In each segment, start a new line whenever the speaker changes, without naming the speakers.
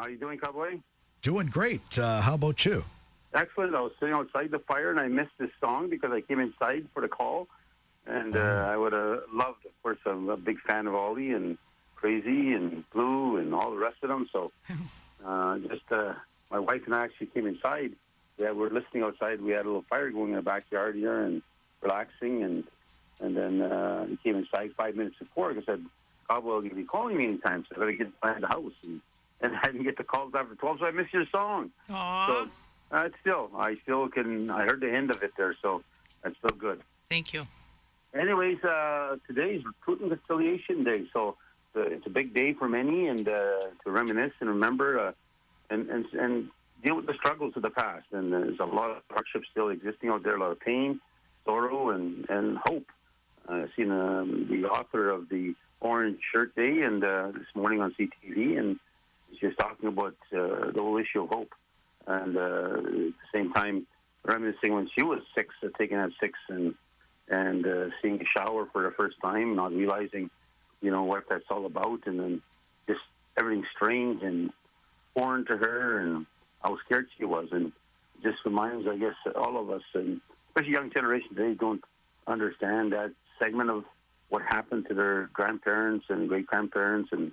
How you doing, Cowboy?
Doing great. How about you?
Excellent. I was sitting outside the fire, and I missed this song because I came inside for the call. And I would have loved, of course, I'm a big fan of Ollie and Crazy and Blue and all the rest of them. So my wife and I actually came inside. Yeah, we're listening outside. We had a little fire going in the backyard here and relaxing. And then he came inside 5 minutes before because I said, Cowboy, you'll be calling me anytime, so I got to get inside the house. And I didn't get the calls after 12, so I missed your song.
Aww.
So I still can, I heard the end of it there, so that's still good.
Thank you.
Anyways, today's Recruit and Conciliation Day, so it's a big day for many, and to reminisce and remember and deal with the struggles of the past. And there's a lot of hardship still existing out there, a lot of pain, sorrow, and hope. I've seen the author of the Orange Shirt Day and this morning on CTV, and she was talking about the whole issue of hope. And at the same time, reminiscing when she was 6, taking out 6 and seeing a shower for the first time, not realizing, what that's all about, and then just everything strange and foreign to her, and how scared she was. And it just reminds, I guess, all of us, and especially young generation today, don't understand that segment of what happened to their grandparents and great-grandparents and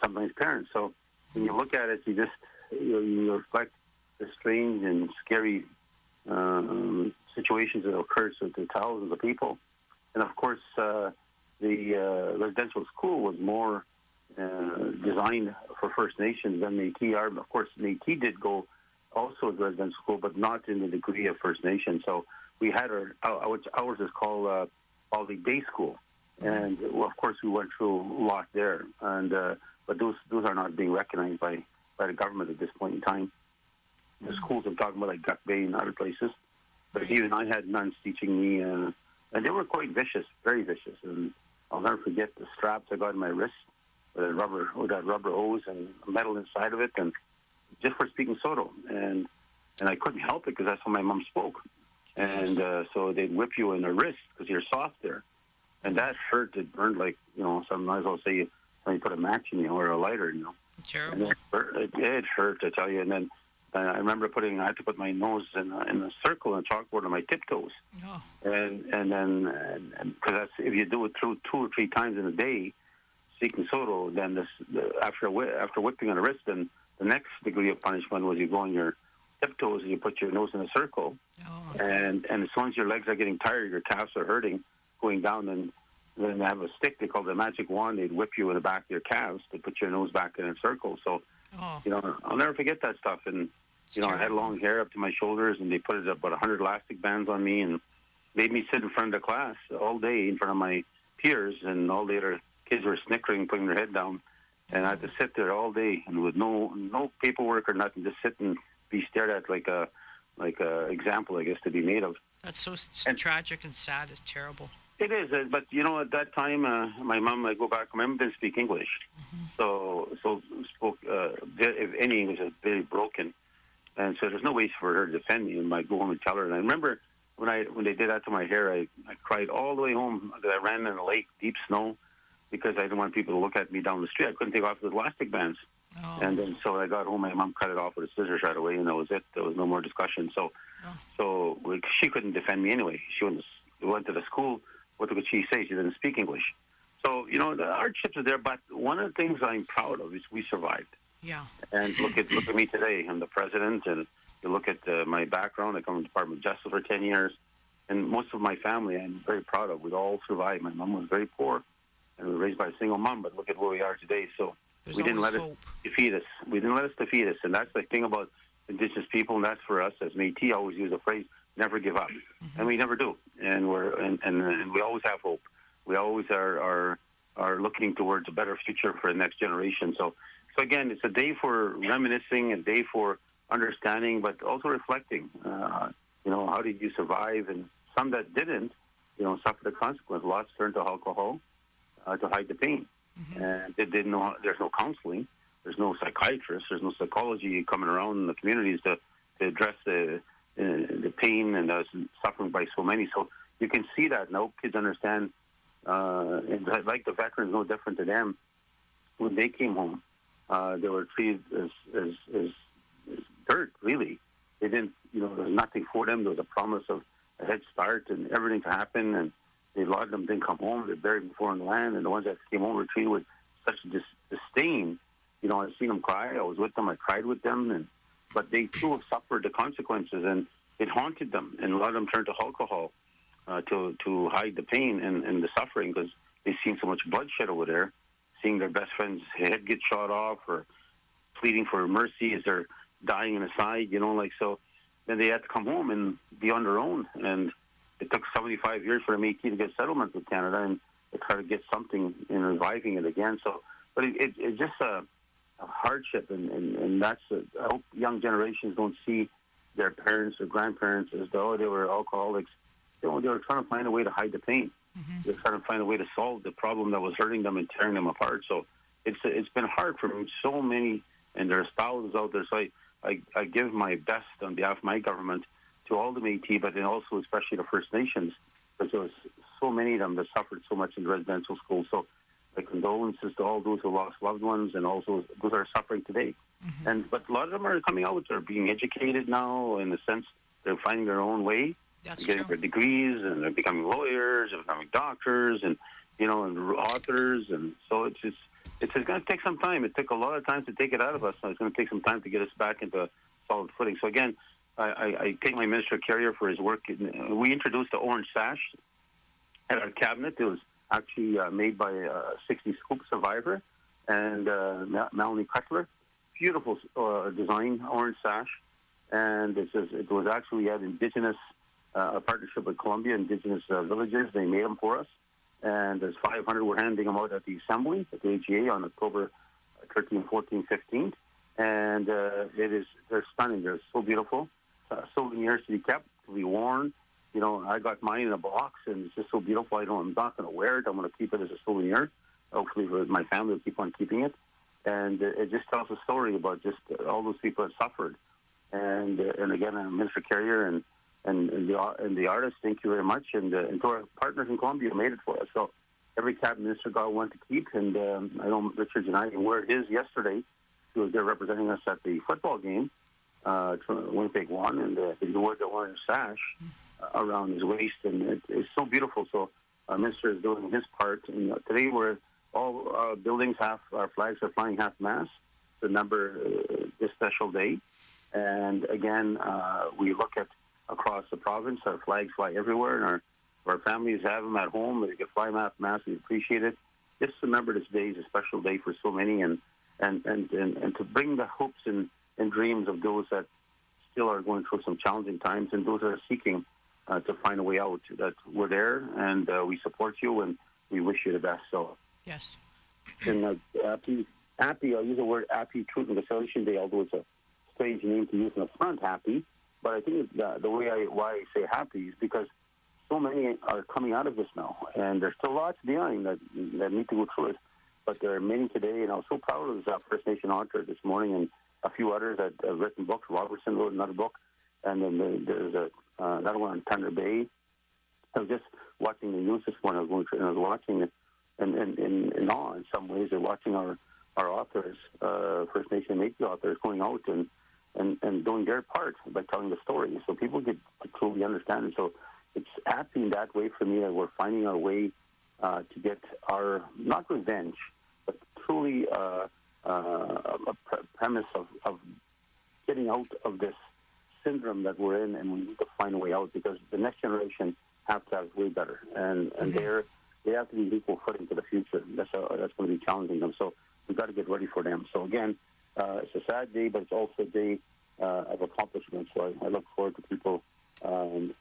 sometimes parents. So when you look at it, you reflect the strange and scary situations that occurred to thousands of people. And of course, the residential school was more designed for First Nations than Métis are. Of course, Métis did go also to residential school, but not in the degree of First Nation. So we had ours is called the day school. And of course, we went through a lot there, and but those are not being recognized by the government at this point in time. The schools I'm talking about, like Duck Bay and other places, but even I had nuns teaching me, and they were quite vicious, very vicious. And I'll never forget the straps I got in my wrist with that rubber hose and metal inside of it, and just for speaking Soto, and I couldn't help it because that's how my mom spoke, and so they'd whip you in the wrist because you're soft there. And that hurt. It burned like, some might as well say when you put a match in, or a lighter,
Terrible.
And it hurt, I tell you. And then I remember I had to put my nose in a circle and chalkboard on my tiptoes.
Oh.
And then, because if you do it through 2 or 3 times in a day, speaking Soto, then after whipping on the wrist, then the next degree of punishment was you go on your tiptoes and you put your nose in a circle.
Oh.
And as soon as your legs are getting tired, your calves are hurting, going down, and then they have a stick they call the magic wand. They'd whip you in the back of your calves to put your nose back in a circle. So, I'll never forget that stuff. And, I had long hair up to my shoulders, and they put about 100 elastic bands on me and made me sit in front of the class all day in front of my peers, and all the other kids were snickering, putting their head down. And I had to sit there all day, and with no paperwork or nothing, just sit and be stared at like a example, I guess, to be made of.
That's so tragic and sad. It's terrible.
It is, but at that time, my mom, I go back, my mom didn't speak English, so spoke, if any English, was very broken, and so there's no way for her to defend me, and I go home and tell her. And I remember when they did that to my hair, I cried all the way home. I ran in the lake, deep snow, because I didn't want people to look at me down the street. I couldn't take off the elastic bands.
Oh.
And then so I got home, my mom cut it off with a scissors right away, and that was it. There was no more discussion. So she couldn't defend me anyway. She went to the school. What could she say? She didn't speak English. So, the hardships are there, but one of the things I'm proud of is we survived.
Yeah.
And look at me today. I'm the president, and you look at my background. I come from the Department of Justice for 10 years, and most of my family I'm very proud of. We all survived. My mom was very poor, and we were raised by a single mom, but look at where we are today. So we didn't let it defeat us. We didn't let us defeat us, and that's the thing about Indigenous people, and that's for us as Métis. Always use the phrase, never give up, and we never do, and we always have hope. We always are looking towards a better future for the next generation. So again, it's a day for reminiscing, a day for understanding, but also reflecting. How did you survive? And some that didn't, suffer the consequence. Lots turned to alcohol to hide the pain, and they didn't know. There's no counseling. There's no psychiatrist. There's no psychology coming around in the communities to address the pain and suffering by so many. So you can see that now kids understand, and like the veterans, no different to them. When they came home, They were treated as dirt, really. They didn't, there was nothing for them. There was a promise of a head start and everything to happen, and a lot of them didn't come home. They buried in foreign land, and the ones that came home were treated with such disdain. I've seen them cry. I was with them. I cried with them, but they too have suffered the consequences, and it haunted them. And a lot of them turned to alcohol to hide the pain and the suffering, because they've seen so much bloodshed over there, seeing their best friend's head get shot off, or pleading for mercy as they're dying in the side, so. Then they had to come home and be on their own, and it took 75 years for the Métis to get settlement with Canada, and they try to get something in reviving it again. So, but it's just a hardship, and that's I hope young generations don't see their parents or grandparents as though they were alcoholics. They were trying to find a way to hide the pain. Mm-hmm. They're trying to find a way to solve the problem that was hurting them and tearing them apart. So it's been hard for so many, and there's thousands out there. So I give my best on behalf of my government to all the Métis, but then also especially the First Nations, because there was so many of them that suffered so much in the residential schools. So my condolences to all those who lost loved ones, and also those that are suffering today. Mm-hmm. But a lot of them are coming out. They're being educated now, in the sense they're finding their own way.
That's
getting
true.
their degrees, and they're becoming lawyers, they're becoming doctors, and and authors, and so it's going to take some time. It took a lot of time to take it out of us, so it's going to take some time to get us back into solid footing. So again, I thank my Minister of Carrier for his work. We introduced the orange sash at our cabinet. It was actually made by a 60 Scoop survivor, and Naomi Clarke. Beautiful design, orange sash. And it was actually at Indigenous, a partnership with Columbia Indigenous villages. They made them for us. And there's 500. We're handing them out at the Assembly, at the AGA, on October 13, 14, 15. And they're stunning. They're so beautiful. Souvenirs to be kept, to be worn. I got mine in a box, and it's just so beautiful. I'm not going to wear it. I'm going to keep it as a souvenir. Hopefully my family will keep on keeping it. And it just tells a story about just all those people that suffered. And again, Minister Carrier and the artists, thank you very much. And to our partners in Colombia who made it for us. So every cabinet minister got one to keep. And I know Richard and I can wear his yesterday. He was there representing us at the football game. Winnipeg won, and he wore the orange sash around his waist, and it's so beautiful. So our minister is doing his part. And today all buildings our flags are flying half mast to remember this special day. And again, we look at across the province, our flags fly everywhere, and our families have them at home. They can fly half mast. We appreciate it. Just remember this day is a special day for so many, and to bring the hopes and dreams of those that still are going through some challenging times, and those that are seeking to find a way out. That we're there, and we support you, and we wish you the best. So
yes,
and happy. I'll use the word happy Truth and Reconciliation Day, although it's a strange name to use in the front. Happy, but I think the way why I say happy is because so many are coming out of this now, and there's still lots behind that need to go through it. But there are many today, and I was so proud of this First Nation author this morning, and a few others that have written books. Robertson wrote another book, and then there's another one on Thunder Bay. I was just watching the news this morning. I was watching it, and in awe in some ways, they're watching our authors, First Nation Métis authors, going out and doing their part by telling the story, so people get to truly understand it. So it's happy in that way for me that we're finding our way to get our, not revenge, but truly a premise of getting out of this syndrome that we're in, and we need to find a way out, because the next generation have to have way better, and they have to be equal footing to the future. That's going to be challenging them. So we've got to get ready for them. So again, it's a sad day, but it's also a day of accomplishment. So I look forward to people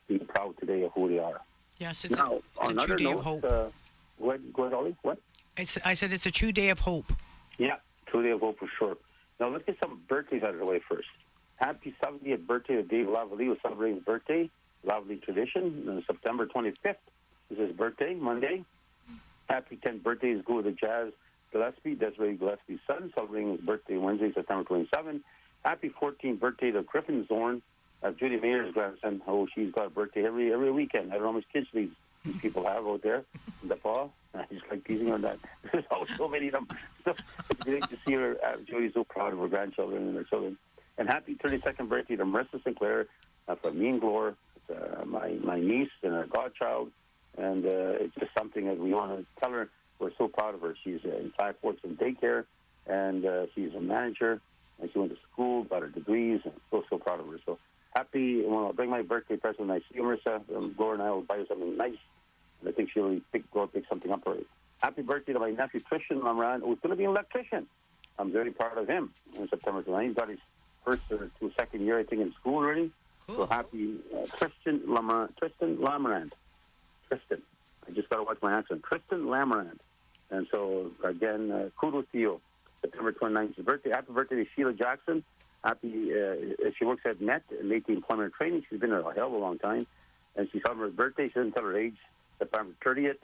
being proud today of who they are.
Yes, it's a true day of hope. Go
ahead, Ollie. What?
I said it's a true day of hope.
Yeah, true day of hope for sure. Now let's get some birthdays out of the way first. Happy 70th birthday to Dave Lavallee, who's celebrating his birthday. Lavallee tradition, September 25th is his birthday, Monday. Happy 10th birthday is Go to Jazz Gillespie, Desiree Gillespie's son, celebrating his birthday Wednesday, September 27th. Happy 14th birthday to Griffin Zorn, Judy Mayer's grandson. Oh, she's got a birthday every weekend. I don't know how much kids these people have out there in the fall. I just like teasing on that. There's always so many of them. So it's great to see her. Joey's so proud of her grandchildren and her children. And happy 32nd birthday to Marissa Sinclair from me and Glore, my niece and her godchild. And it's just something that we want to tell her. We're so proud of her. She's in fact works in daycare, and she's a manager, and she went to school, got her degrees, and so proud of her. So happy. When I'll bring my birthday present when I see you, Marissa, Glore and I will buy her something nice. And I think she'll pick something up for her. Happy birthday to my nephew, Tristan Lamran, who's going to be an electrician. I'm very proud of him on September 29th. He got his first to second year, I think, in school already. Cool. So happy Tristan Lamran. Tristan. I just got to watch my accent. Tristan Lamran. And so, again, kudos to you. September 29th is his birthday. Happy birthday to Sheila Jackson. Happy, she works at Met, Métis Employment Training. She's been there a hell of a long time. And she's on her birthday. She doesn't tell her age. September 30th.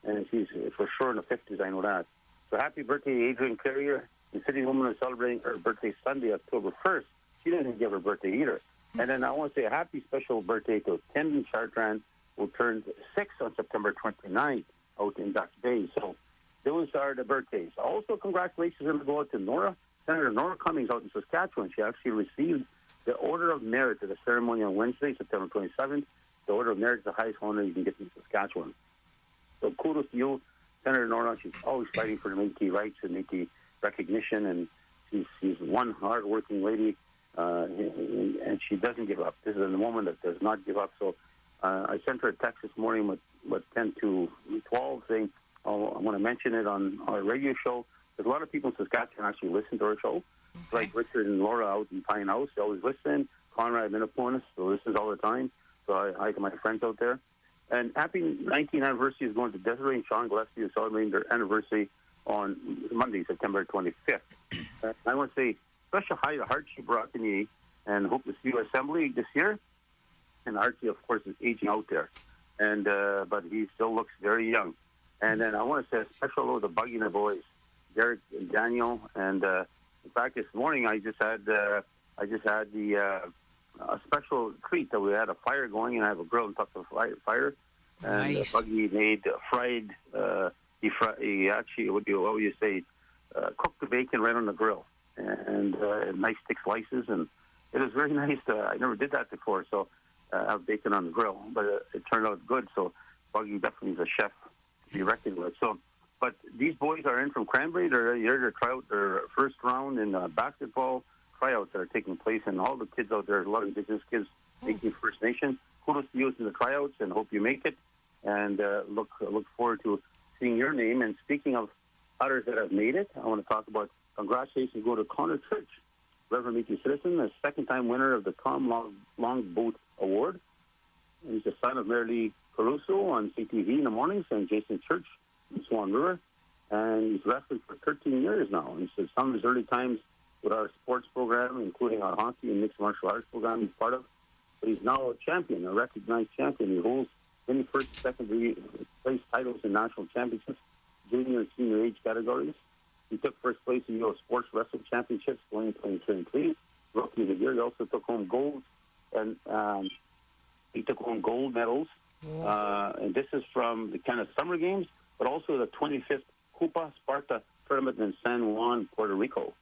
And she's for sure in the 50s, I know that. So happy birthday, Adrian Carrier. The city woman is celebrating her birthday Sunday, October 1st. She doesn't give her birthday either. And then I want to say a happy special birthday to Tim Chartrand, who turned 6 on September 29th out in Ducks Bay. So those are the birthdays. Also, congratulations are going to go out to Senator Nora Cummings out in Saskatchewan. She actually received the Order of Merit at the ceremony on Wednesday, September 27th. The Order of Merit is the highest honor you can get in Saskatchewan. So kudos to you, Senator Nora. She's always fighting for the Métis rights and Métis recognition, and she's one hard-working lady, and she doesn't give up. This is a woman that does not give up. So I sent her a text this morning with 10 to 12 saying, I want to mention it on our radio show. There's a lot of people in Saskatchewan actually listen to our show. Okay. Like Richard and Laura out in Pine House, they always listen. Conrad Minneponus, so listens all the time. So hi to my friends out there. And happy 19th anniversary is going to Desiree and Sean Gillespie, who celebrating their anniversary on Monday, September 25th. I want to say special hi to Archie Broccini, and hope to see you Assembly this year. And Archie, of course, is aging out there, and but he still looks very young. And then I want to say a special hello to Buggy and the boys, Derek and Daniel. And in fact, this morning I just had the a special treat that we had a fire going, and I have a grill on top of the fire. And
nice.
Buggy made fried. He actually, what do you say? Cooked the bacon right on the grill, and nice thick slices, and it was very nice. I never did that before, so have bacon on the grill, but it turned out good. So Buggy definitely is a chef to be reckoned with. So, but these boys are in from Cranberry. They're here to try out their first round in basketball tryouts that are taking place, and all the kids out there, a lot of Indigenous kids making First Nation. Kudos to you in the tryouts, and hope you make it. And look forward to seeing your name. And speaking of others that have made it, I want to talk about congratulations go to Connor Church, Reverend Métis citizen, a second-time winner of the Tom Longboat Award. He's the son of Mary Caruso on CTV in the mornings and Jason Church in Swan River. And he's wrestled for 13 years now. And so some of his early times with our sports program, including our hockey and mixed martial arts program he's part of. But he's now a champion, a recognized champion. He holds many first and second place titles in national championships, junior and senior age categories. He took first place in U.S. Sports Wrestling Championships going in 2023. Rookie of the year. He also took home gold, and he took home gold medals. And this is from the Canada Summer Games, but also the 25th Copa Sparta tournament in San Juan, Puerto Rico.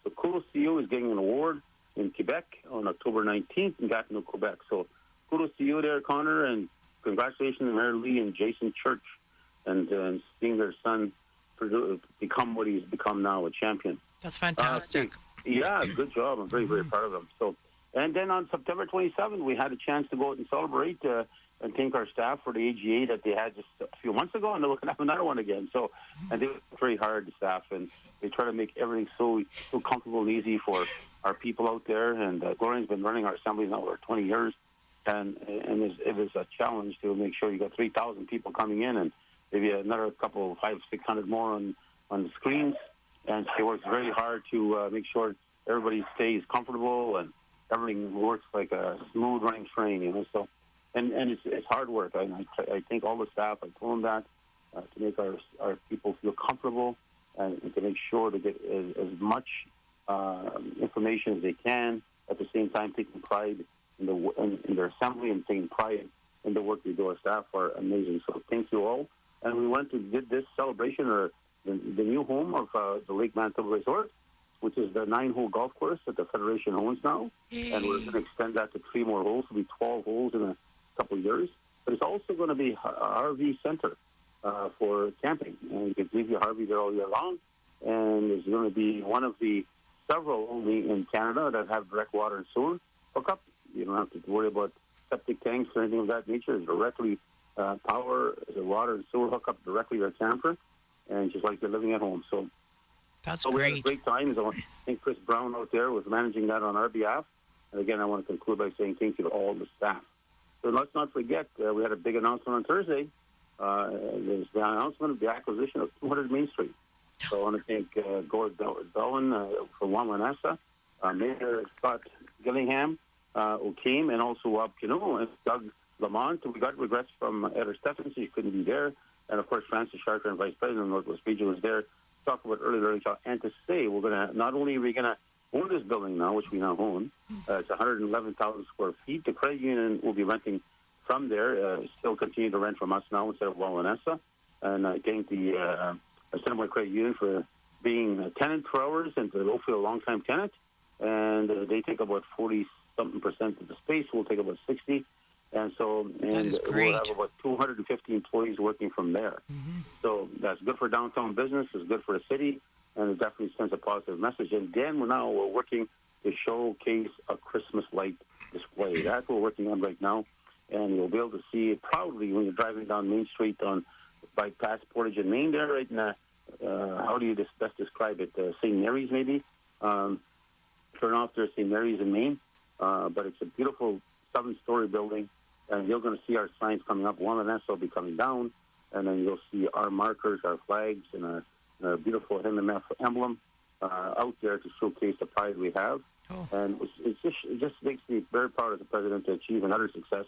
So kudos to you. He's getting an award in Quebec on October 19th in Gatineau, Quebec. So kudos to you there, Connor, and congratulations to Mary Lee and Jason Church, and seeing their son become what he's become now, a champion.
That's fantastic.
Yeah, good job. I'm very, very proud of him. So, and then on September 27th, we had a chance to go out and celebrate and thank our staff for the AGA that they had just a few months ago, and they're looking to have another one again. So, and they work very hard, the staff, and they try to make everything so comfortable and easy for our people out there. And Gloria's been running our assemblies now for 20 years, and it was a challenge to make sure you got 3,000 people coming in, and maybe another couple, 500-600 more on the screens. And she works very hard to make sure everybody stays comfortable and everything works like a smooth running train, you know. So, and it's hard work. I thank all the staff. I told them that to make our people feel comfortable and to make sure to get as much information as they can. At the same time, taking pride in their assembly and taking pride in the work they do. Our staff are amazing. So thank you all. and we went to did this celebration, or the new home of the Lake Manitoba Resort, which is the 9-hole golf course that the Federation owns now.
Yay.
And we're going to extend that to 3 more holes. It'll be 12 holes in a couple of years. But it's also going to be an RV center for camping. And you can leave your RV there all year long. And it's going to be one of the several only in Canada that have direct water and sewer hookup. You don't have to worry about septic tanks or anything of that nature. It's directly power, the water and sewer hookup directly to your camper. And just like you're living at home. So
that's
we had a
great.
great time. So I think Chris Brown out there was managing that on our behalf. And again, I want to conclude by saying thank you to all the staff. So let's not forget, we had a big announcement on Thursday. There's the announcement of the acquisition of 200 Main Street. So I want to thank Gord Dolan from Wawanesa, Mayor Scott Gillingham, who came, and also Rob Cano and Doug Lamont. We got regrets from Edgar Stephenson, he couldn't be there. And, of course, Francis Chartrand, Vice President of Northwest Region, was there to talk about earlier, and to say we're going to, not only are we going to own this building now, which we now own, it's 111,000 square feet. The credit union will be renting from there, still continue to rent from us now instead of Wawanesa. And I thank the Assiniboine Credit Union for being a tenant for ours, and to hopefully a long-time tenant. And they take about 40-something percent of the space. We'll take about 60. And so, and we'll have about 250 employees working from there. Mm-hmm. So that's good for downtown business, it's good for the city, and it definitely sends a positive message. And then we're working to showcase a Christmas light display. That's what we're working on right now. And you'll be able to see it proudly when you're driving down Main Street by past Portage and Main there, right in how do you best describe it? St. Mary's, maybe? Turn off there, St. Mary's in Maine. But it's a beautiful 7-story building. And you're going to see our signs coming up. One of them will be coming down. And then you'll see our markers, our flags, and a beautiful MMF emblem out there to showcase the pride we have. Oh. And it just makes me very proud as the president to achieve another success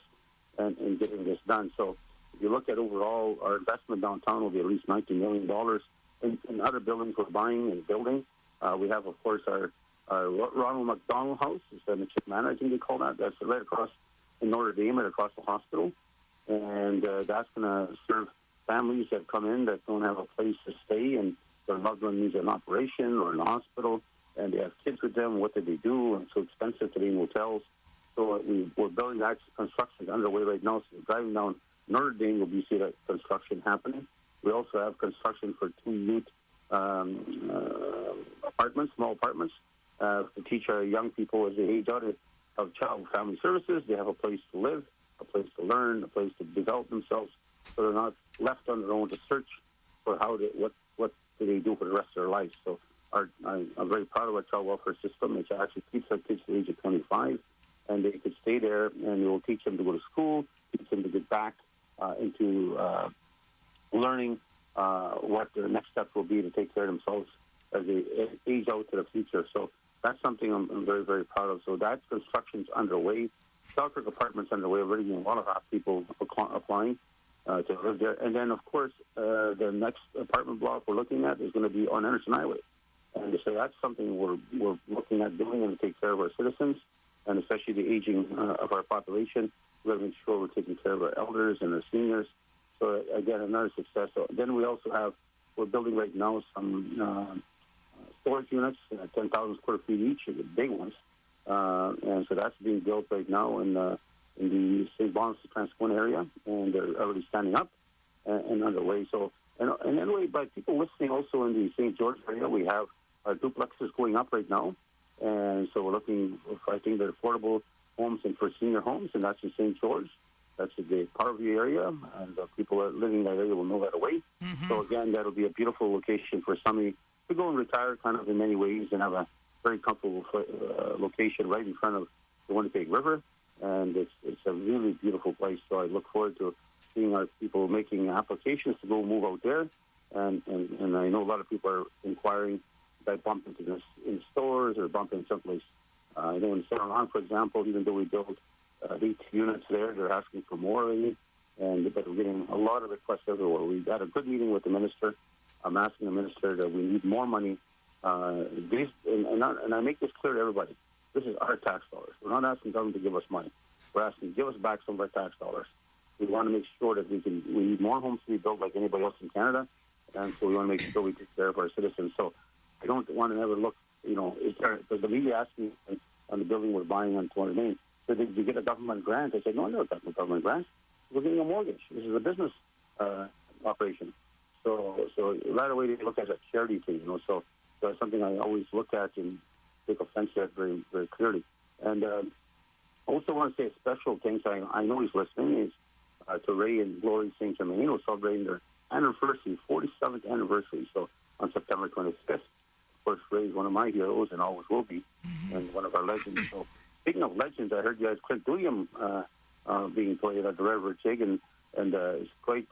in getting this done. So if you look at overall, our investment downtown will be at least $19 million in other buildings we're buying and building. We have, of course, our Ronald McDonald House. It's the Chip Manor, I think they call that. That's right across in Notre Dame, right across the hospital. And that's going to serve families that come in that don't have a place to stay, and their loved one needs an operation or in a hospital, and they have kids with them. What do they do? And it's so expensive today in hotels. So we're building that. Construction is underway right now. So driving down Notre Dame, you'll see that construction happening. We also have construction for 2 youth apartments, small apartments, to teach our young people as they age out of child family services. They have a place to live, a place to learn, a place to develop themselves, so they're not left on their own to search for what do they do for the rest of their life. So I'm very proud of our child welfare system. It actually keeps our kids to the age of 25, and they could stay there, and it will teach them to go to school, teach them to get back into learning what their next steps will be to take care of themselves as they age out to the future. So that's something I'm very, very proud of. So that construction's underway. Selkirk Apartments underway. Already a lot of people applying to live there. And then, of course, the next apartment block we're looking at is going to be on Anderson Highway. And so that's something we're looking at doing and to take care of our citizens, and especially the aging of our population. We're going to make sure we're taking care of our elders and our seniors. So, again, another success. So then we're building right now some storage units, 10,000 square feet each, the big ones. And so that's being built right now in the St. Boniface Transcona area, and they're already standing up and underway. So, and anyway, by people listening also in the St. George area, we have our duplexes going up right now. And so we're looking, I think, they're affordable homes and for senior homes, and that's in St. George. That's the Parview area, and the people that are living in that area will know that away. Mm-hmm. So, again, that'll be a beautiful location for somebody to go and retire kind of in many ways and have a very comfortable location right in front of the Winnipeg River. And it's a really beautiful place. So I look forward to seeing our people making applications to go move out there. And I know a lot of people are inquiring if I bump into this in stores or bump in someplace. I know in Chartrand, for example, even though we built 8 units there, they're asking for more already. But we're getting a lot of requests everywhere. We had a good meeting with the minister. I'm asking the minister that we need more money. And I make this clear to everybody. This is our tax dollars. We're not asking government to give us money. We're asking to give us back some of our tax dollars. we want to make sure that we need more homes to be built like anybody else in Canada, and so we want to make sure we take care of our citizens. So I don't want to ever look, because the media asked me on the building we're buying on 200 Main, so did you get a government grant? I said, no, I never got a government grant. We're getting a mortgage. This is a business operation. So right away they look at it as a charity thing, so that's something I always look at and take offense at very, very clearly. And I also want to say a special thanks, I know he's listening, is to Ray and Glory St. Germain, who are celebrating their anniversary, 47th anniversary, so on September 25th. Of course, Ray is one of my heroes and always will be, and one of our legends. So speaking of legends, I heard you guys Clint William being played at the Red River Jig, and it's quite...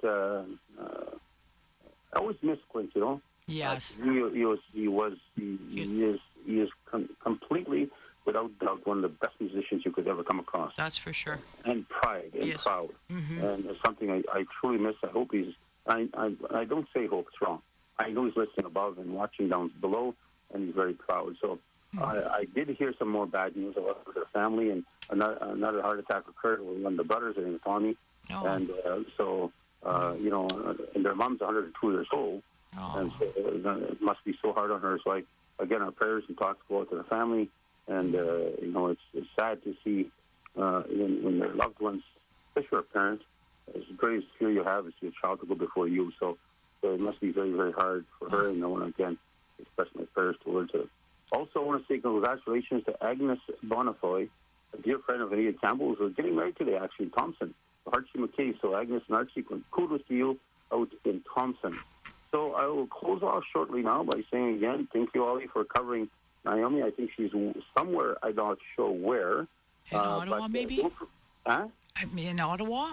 I always miss Clint,
Yes.
He is completely, without doubt, one of the best musicians you could ever come across.
That's for sure.
And pride and proud. And it's something I truly miss. I hope he's... I don't say hope, it's wrong. I know he's listening above and watching down below, and he's very proud. So I did hear some more bad news about their family, and another heart attack occurred with one of the brothers, his name is Tommy.
Oh.
And and their mom's 102 years old.
Oh.
And so it must be so hard on her. So again, our prayers and thoughts go out to the family. And, it's sad to see when their loved ones, especially a parent, as great as fear you have is your child to go before you. So it must be very, very hard for her. And I want to, again, express my prayers towards her. Also, I want to say congratulations to Agnes Bonifoy, a dear friend of Anita Campbell, who's getting married today, actually, in Thompson. Archie McKay. So Agnes and Archie, kudos to you out in Thompson. So I will close off shortly now by saying again, thank you, Ollie, for covering Naomi. I think she's somewhere, I'm not sure where.
In Ottawa, maybe? In Ottawa?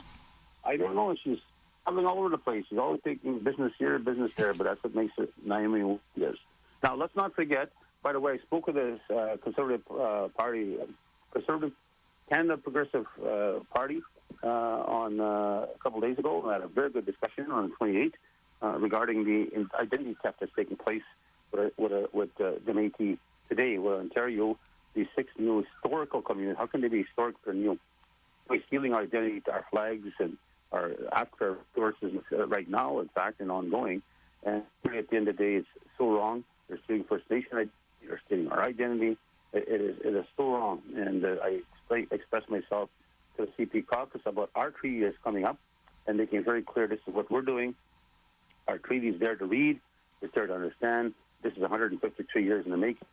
I don't know. She's coming all over the place. She's always taking business here, business there, but that's what makes it Naomi who she is. Now, let's not forget, by the way, I spoke with this Conservative Party, Conservative Canada Progressive Party on a couple of days ago. We had a very good discussion on the 28th regarding the identity theft that's taking place with the Métis today, where Ontario, these 6 new historical communities, how can they be historic if they're new? By stealing our identity, our flags, and our after sources right now, in fact, and ongoing. And at the end of the day, it's so wrong. They're stealing First Nation identity, they're stealing our identity. It is so wrong. And I expressed myself to the CP caucus about our treaty that's coming up, and making it very clear this is what we're doing. Our treaty is there to read, it's there to understand. This is 153 years in the making,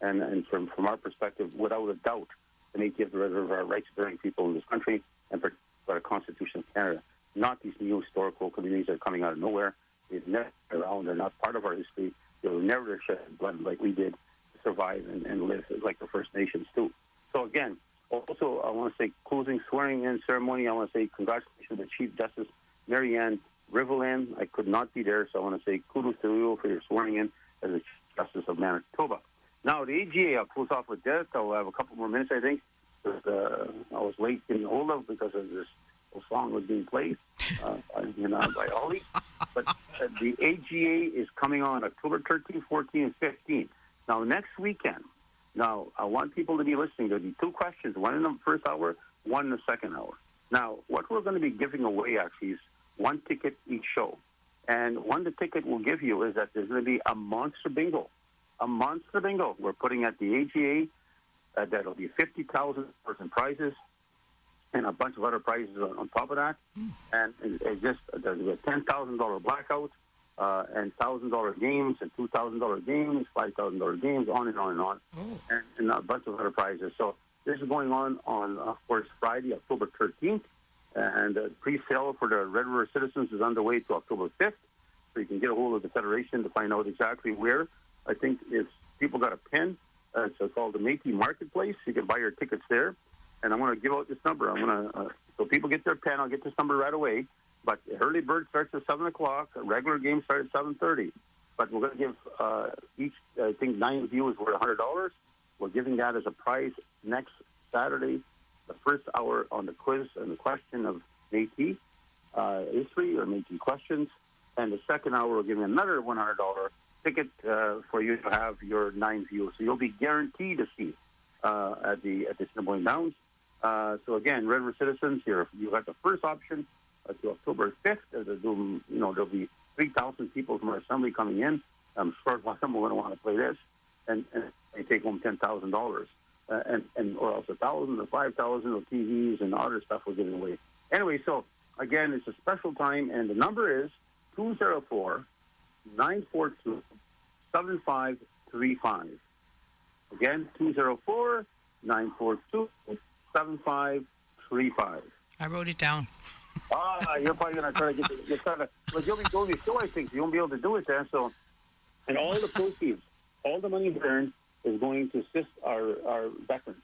and from our perspective, without a doubt, the Métis have the right of our rights-bearing people in this country and for our Constitution of Canada, not these new historical communities that are coming out of nowhere. They've never been around, they're not part of our history. They will never shed blood like we did to survive and live like the First Nations too. So again, also I want to say closing swearing-in ceremony, I want to say congratulations to the Chief Justice Marianne Rivelin. I could not be there, so I want to say kudos to you for your swearing-in as the Chief Justice of Manitoba. Now, the AGA, I'll close off with this. I'll have a couple more minutes, I think. I was late getting hold of because of this song was being played by Ollie. But the AGA is coming on October 13th, 14th, and 15th. Now, next weekend, I want people to be listening. There'll be 2 questions, one in the first hour, one in the second hour. Now, what we're going to be giving away, actually, is 1 ticket each show. And the ticket we'll give you is that there's going to be a monster bingo. A monster bingo we're putting at the AGA. That'll be $50,000 in prizes and a bunch of other prizes on top of that. And there's a $10,000 blackout and $1,000 games and $2,000 games, $5,000 games, on and on and on. And a bunch of other prizes. So this is going on, of course, Friday, October 13th. And pre-sale for the Red River Citizens is underway to October 5th. So you can get a hold of the Federation to find out exactly where. I think if people got a pen, it's called the Métis Marketplace. You can buy your tickets there. And I'm going to give out this number. So people get their pen. I'll get this number right away. But early bird starts at 7 o'clock. Regular game starts at 7:30. But we're going to give each, I think, 9 viewers worth $100. We're giving that as a prize next Saturday, the first hour on the quiz and the question of Métis history or Métis questions. And the second hour, we're giving another $100 ticket for you to have your 9 views. So you'll be guaranteed a seat at the Assiniboine Downs. So again, Red River Citizens, you got the first option to October 5th. There'll be 3,000 people from our assembly coming in. I'm sure a lot of them are going to want to play this, and they take home $10,000, or else 1,000 or 5,000 of TVs and other stuff we're giving away. Anyway, so again, it's a special time, and the number is 204-942-7535. Again, 204-942-7535.
I wrote it down.
You're probably going to try to get but you'll be doing the show, I think, so you won't be able to do it there. So, and all the proceeds, all the money earned is going to assist our veterans.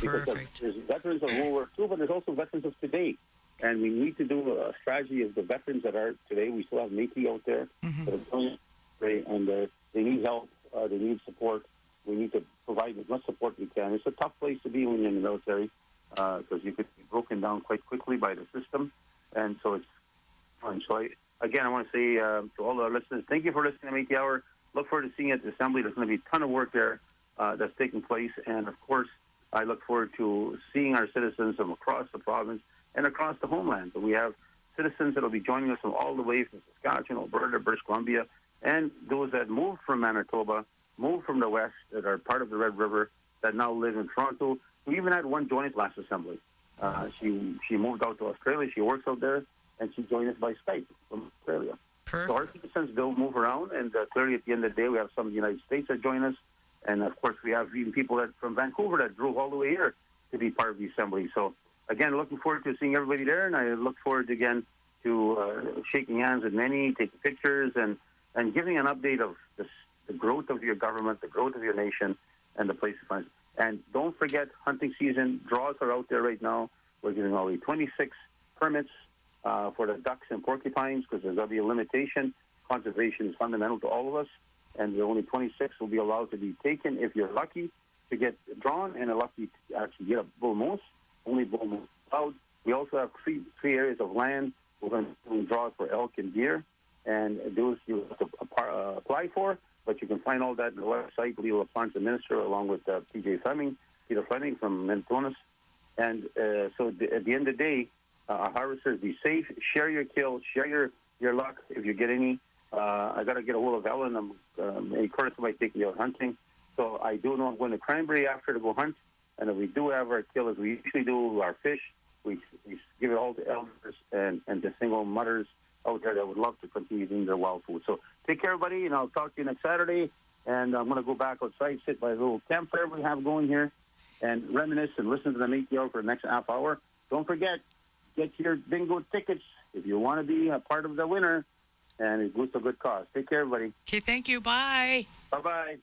Because there's veterans of World War II, but there's also veterans of today. And we need to do a strategy of the veterans that are today. We still have Métis out there that are doing it, and they need help. They need support. We need to provide as much support we can. It's a tough place to be when you're in the military because you could be broken down quite quickly by the system. And so it's fun. So I want to say to all our listeners, thank you for listening to Métis Hour. Look forward to seeing you at the Assembly. There's going to be a ton of work there that's taking place. And, of course, I look forward to seeing our citizens from across the province and across the homeland. So we have citizens that will be joining us from all the way from Saskatchewan, Alberta, British Columbia, and those that moved from Manitoba, moved from the west, that are part of the Red River, that now live in Toronto. We even had one join us last Assembly. She moved out to Australia. She works out there, and she joined us by Skype from Australia.
Perfect.
So our citizens do move around, and clearly at the end of the day, we have some of the United States that join us. And, of course, we have even people that from Vancouver that drove all the way here to be part of the Assembly. So, again, looking forward to seeing everybody there, and I look forward, again, to shaking hands with many, taking pictures, and giving an update of the growth of your government, the growth of your nation, and the place to find it. And don't forget, hunting season, draws are out there right now. We're giving away 26 permits for the ducks and porcupines because there's going to be a limitation. Conservation is fundamental to all of us, and only 26 will be allowed to be taken if you're lucky to get drawn and lucky to actually get a bull moose. Only bull moose allowed. We also have three areas of land we're going to draw for elk and deer, and those you have to apply for, but you can find all that on the website. Legal Plants Minister, along with Peter Fleming from Mentonas. And so at the end of the day, our harvesters, be safe, share your kills, share your luck if you get any. I got to get a hold of Ellen. Curtis might take me out hunting. So I do know I'm going to Cranberry after to go hunt. And if we do have our kill, as we usually do our fish, we give it all to elders and to single mothers out there that would love to continue eating their wild food. So take care, everybody, and I'll talk to you next Saturday. And I'm going to go back outside, sit by a little campfire we have going here, and reminisce and listen to the Métis Hour for the next half hour. Don't forget, get your bingo tickets if you want to be a part of the winner, and it goes to a good cause. Take care, everybody.
Okay, thank you. Bye.
Bye-bye.